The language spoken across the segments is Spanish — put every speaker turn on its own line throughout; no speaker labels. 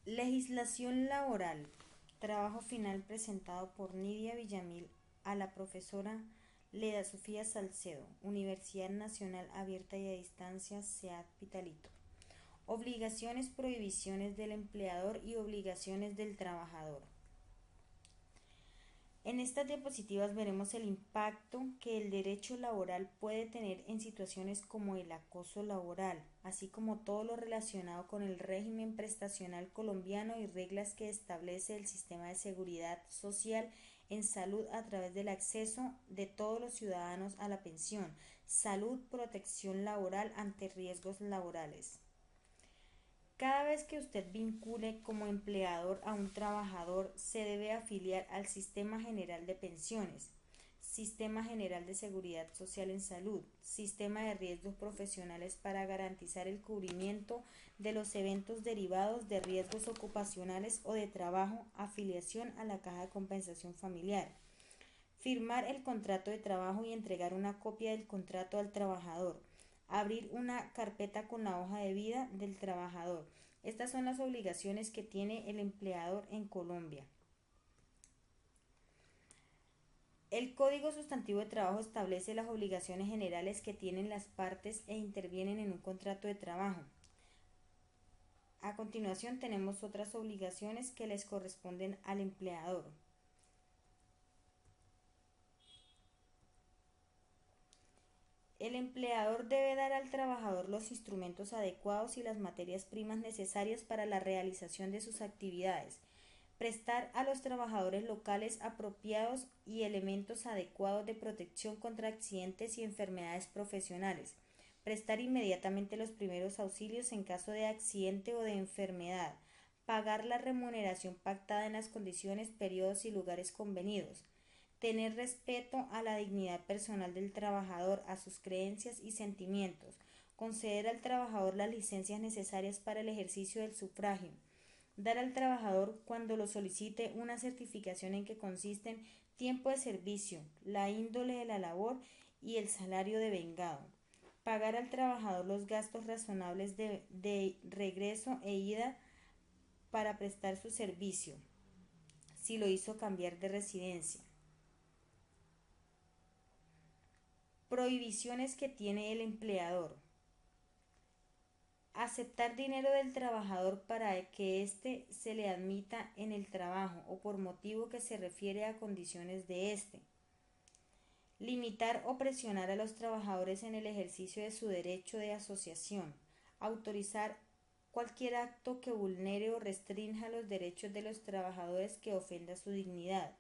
Legislación laboral. Trabajo final presentado por Nidia Villamil a la profesora Leda Sofía Salcedo, Universidad Nacional Abierta y a Distancia, SEAD Pitalito. Obligaciones, prohibiciones del empleador y obligaciones del trabajador. En estas diapositivas veremos el impacto que el derecho laboral puede tener en situaciones como el acoso laboral, así como todo lo relacionado con el régimen prestacional colombiano y reglas que establece el sistema de seguridad social en salud a través del acceso de todos los ciudadanos a la pensión, salud, protección laboral ante riesgos laborales. Cada vez que usted vincule como empleador a un trabajador, se debe afiliar al Sistema General de Pensiones, Sistema General de Seguridad Social en Salud, Sistema de Riesgos Profesionales para garantizar el cubrimiento de los eventos derivados de riesgos ocupacionales o de trabajo, afiliación a la Caja de Compensación Familiar. Firmar el contrato de trabajo y entregar una copia del contrato al trabajador. Abrir una carpeta con la hoja de vida del trabajador. Estas son las obligaciones que tiene el empleador en Colombia. El Código Sustantivo de Trabajo establece las obligaciones generales que tienen las partes e intervienen en un contrato de trabajo. A continuación tenemos otras obligaciones que les corresponden al empleador. El empleador debe dar al trabajador los instrumentos adecuados y las materias primas necesarias para la realización de sus actividades, prestar a los trabajadores locales apropiados y elementos adecuados de protección contra accidentes y enfermedades profesionales, prestar inmediatamente los primeros auxilios en caso de accidente o de enfermedad, pagar la remuneración pactada en las condiciones, periodos y lugares convenidos, tener respeto a la dignidad personal del trabajador, a sus creencias y sentimientos, conceder al trabajador las licencias necesarias para el ejercicio del sufragio, dar al trabajador cuando lo solicite una certificación en que consisten tiempo de servicio, la índole de la labor y el salario devengado, pagar al trabajador los gastos razonables de regreso e ida para prestar su servicio, si lo hizo cambiar de residencia. Prohibiciones que tiene el empleador. Aceptar dinero del trabajador para que éste se le admita en el trabajo o por motivo que se refiere a condiciones de éste. Limitar o presionar a los trabajadores en el ejercicio de su derecho de asociación. Autorizar cualquier acto que vulnere o restrinja los derechos de los trabajadores que ofenda su dignidad.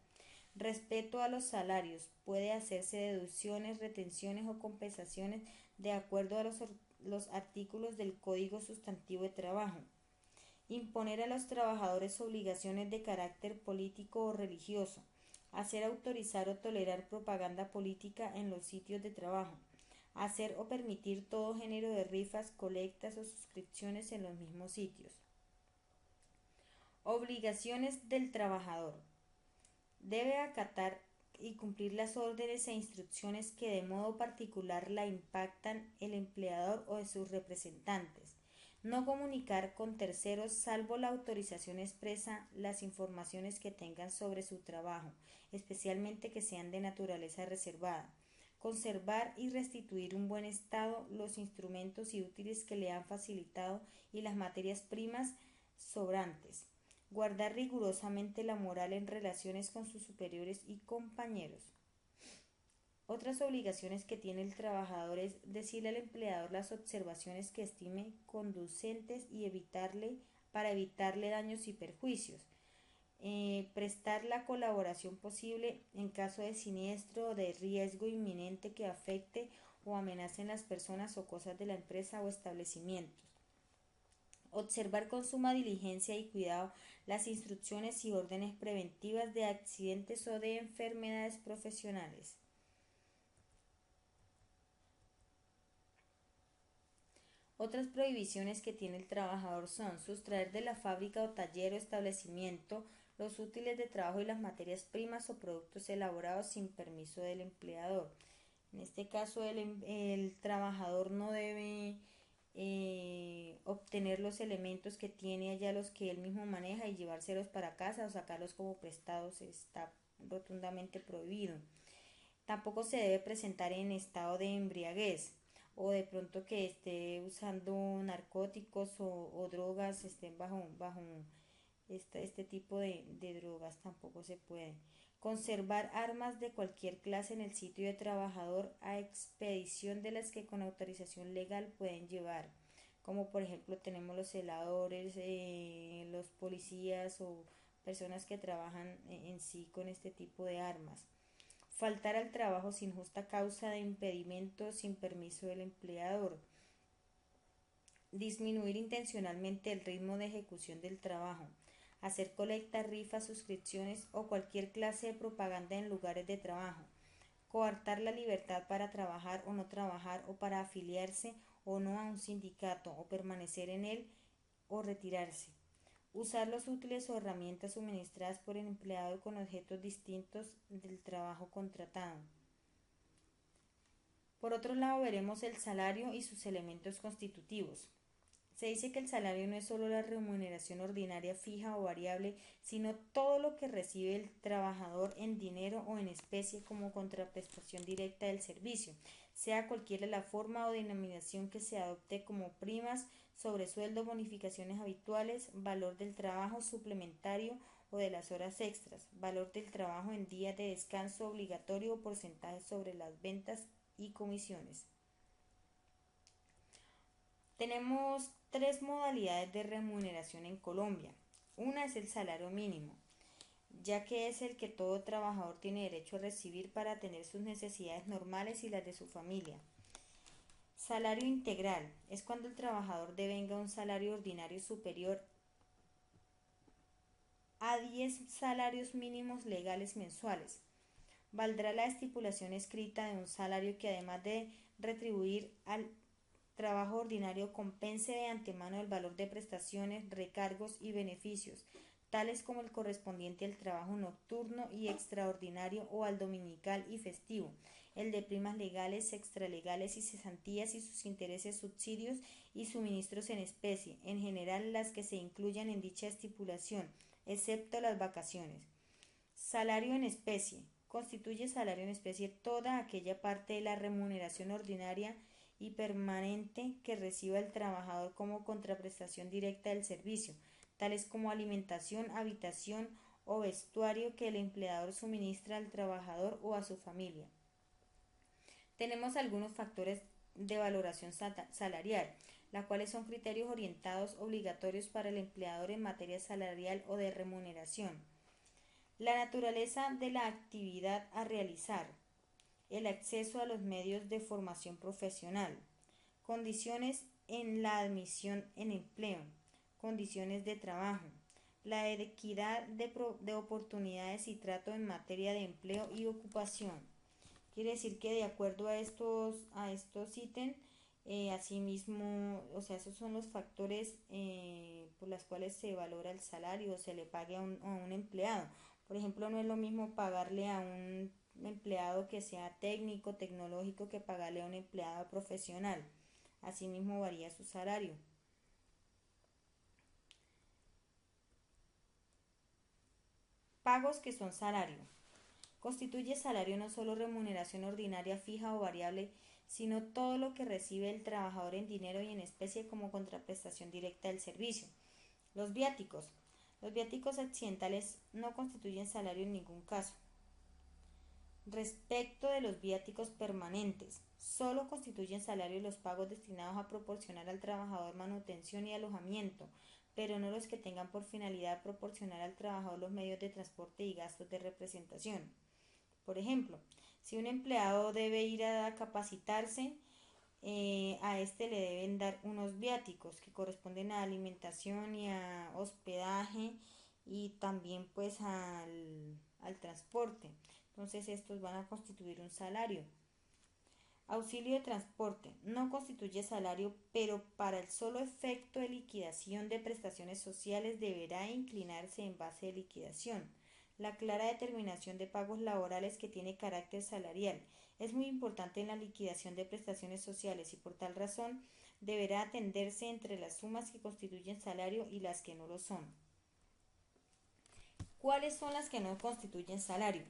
Respeto a los salarios. Puede hacerse deducciones, retenciones o compensaciones de acuerdo a los artículos del Código Sustantivo de Trabajo. Imponer a los trabajadores obligaciones de carácter político o religioso. Hacer, autorizar o tolerar propaganda política en los sitios de trabajo. Hacer o permitir todo género de rifas, colectas o suscripciones en los mismos sitios. Obligaciones del trabajador. Debe acatar y cumplir las órdenes e instrucciones que de modo particular la impactan el empleador o de sus representantes. No comunicar con terceros, salvo la autorización expresa, las informaciones que tengan sobre su trabajo, especialmente que sean de naturaleza reservada. Conservar y restituir en buen estado los instrumentos y útiles que le han facilitado y las materias primas sobrantes. Guardar rigurosamente la moral en relaciones con sus superiores y compañeros. Otras obligaciones que tiene el trabajador es decirle al empleador las observaciones que estime conducentes y para evitarle daños y perjuicios. Prestar la colaboración posible en caso de siniestro o de riesgo inminente que afecte o amenace en las personas o cosas de la empresa o establecimientos. Observar con suma diligencia y cuidado las instrucciones y órdenes preventivas de accidentes o de enfermedades profesionales. Otras prohibiciones que tiene el trabajador son sustraer de la fábrica o taller o establecimiento los útiles de trabajo y las materias primas o productos elaborados sin permiso del empleador. En este caso, el trabajador no debe obtener los elementos que tiene allá, los que él mismo maneja, y llevárselos para casa o sacarlos como prestados está rotundamente prohibido. Tampoco se debe presentar en estado de embriaguez o de pronto que esté usando narcóticos o drogas, estén bajo este tipo de drogas, tampoco se puede. Conservar armas de cualquier clase en el sitio de trabajador a expedición de las que con autorización legal pueden llevar, como por ejemplo tenemos los celadores, los policías o personas que trabajan en sí con este tipo de armas. Faltar al trabajo sin justa causa de impedimento sin permiso del empleador. Disminuir intencionalmente el ritmo de ejecución del trabajo. Hacer colectas, rifas, suscripciones o cualquier clase de propaganda en lugares de trabajo. Coartar la libertad para trabajar o no trabajar o para afiliarse o no a un sindicato o permanecer en él o retirarse. Usar los útiles o herramientas suministradas por el empleado con objetos distintos del trabajo contratado. Por otro lado, veremos el salario y sus elementos constitutivos. Se dice que el salario no es solo la remuneración ordinaria fija o variable, sino todo lo que recibe el trabajador en dinero o en especie como contraprestación directa del servicio, sea cualquiera la forma o denominación que se adopte, como primas, sobresueldo, bonificaciones habituales, valor del trabajo suplementario o de las horas extras, valor del trabajo en días de descanso obligatorio o porcentaje sobre las ventas y comisiones. Tenemos tres modalidades de remuneración en Colombia. Una es el salario mínimo, ya que es el que todo trabajador tiene derecho a recibir para atender sus necesidades normales y las de su familia. Salario integral es cuando el trabajador devenga un salario ordinario superior a 10 salarios mínimos legales mensuales. Valdrá la estipulación escrita de un salario que, además de retribuir al trabajo ordinario, compense de antemano el valor de prestaciones, recargos y beneficios, tales como el correspondiente al trabajo nocturno y extraordinario o al dominical y festivo, el de primas legales, extralegales y cesantías y sus intereses, subsidios y suministros en especie, en general las que se incluyan en dicha estipulación, excepto las vacaciones. Salario en especie. Constituye salario en especie toda aquella parte de la remuneración ordinaria y permanente que reciba el trabajador como contraprestación directa del servicio, tales como alimentación, habitación o vestuario que el empleador suministra al trabajador o a su familia. Tenemos algunos factores de valoración salarial, las cuales son criterios orientados obligatorios para el empleador en materia salarial o de remuneración. La naturaleza de la actividad a realizar, el acceso a los medios de formación profesional, condiciones en la admisión en empleo, condiciones de trabajo, la equidad de oportunidades y trato en materia de empleo y ocupación. Quiere decir que de acuerdo a estos ítems, asimismo, o sea, esos son los factores por los cuales se valora el salario o se le pague a un empleado. Por ejemplo, no es lo mismo pagarle a un empleado que sea técnico, tecnológico, que pagarle a un empleado profesional. Asimismo varía su salario. Pagos que son salario. Constituye salario no solo remuneración ordinaria fija o variable, sino todo lo que recibe el trabajador en dinero y en especie como contraprestación directa del servicio. Los viáticos. Los viáticos accidentales no constituyen salario en ningún caso. Respecto de los viáticos permanentes, solo constituyen salario los pagos destinados a proporcionar al trabajador manutención y alojamiento, pero no los que tengan por finalidad proporcionar al trabajador los medios de transporte y gastos de representación. Por ejemplo, si un empleado debe ir a capacitarse, a este le deben dar unos viáticos que corresponden a alimentación y a hospedaje y también pues al transporte. Entonces estos van a constituir un salario. Auxilio de transporte. No constituye salario, pero para el solo efecto de liquidación de prestaciones sociales deberá inclinarse en base de liquidación. La clara determinación de pagos laborales que tiene carácter salarial es muy importante en la liquidación de prestaciones sociales y por tal razón deberá atenderse entre las sumas que constituyen salario y las que no lo son. ¿Cuáles son las que no constituyen salario?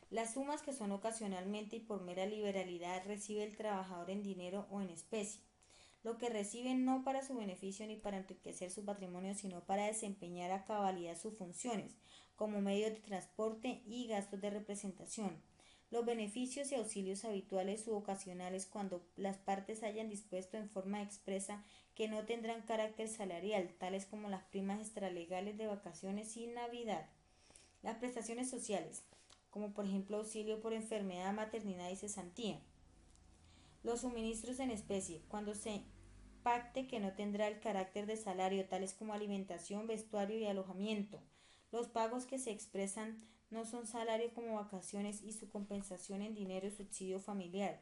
Las sumas que son ocasionalmente y por mera liberalidad recibe el trabajador en dinero o en especie, lo que recibe no para su beneficio ni para enriquecer su patrimonio, sino para desempeñar a cabalidad sus funciones, como medio de transporte y gastos de representación. Los beneficios y auxilios habituales u ocasionales cuando las partes hayan dispuesto en forma expresa que no tendrán carácter salarial, tales como las primas extralegales de vacaciones y Navidad. Las prestaciones sociales, como por ejemplo auxilio por enfermedad, maternidad y cesantía. Los suministros en especie, cuando se pacte que no tendrá el carácter de salario, tales como alimentación, vestuario y alojamiento. Los pagos que se expresan no son salario como vacaciones y su compensación en dinero y subsidio familiar.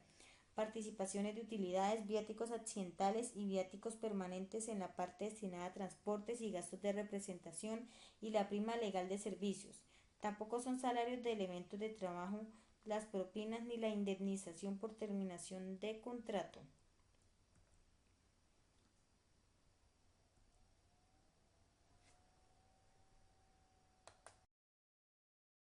Participaciones de utilidades, viáticos accidentales y viáticos permanentes en la parte destinada a transportes y gastos de representación y la prima legal de servicios. Tampoco son salarios de elementos de trabajo las propinas ni la indemnización por terminación de contrato.